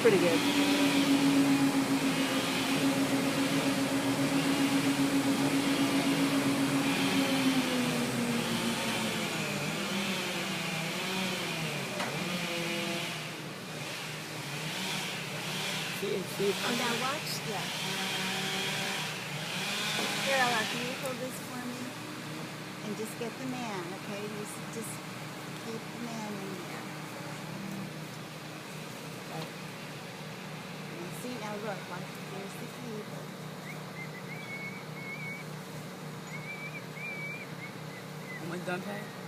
pretty good. Oh, now watch, yeah. Here, Ella, can you hold this for me? And just get the man, okay? Just keep the man in there. Okay. Now see, now look, watch, there's the cable. Almost done, Pat?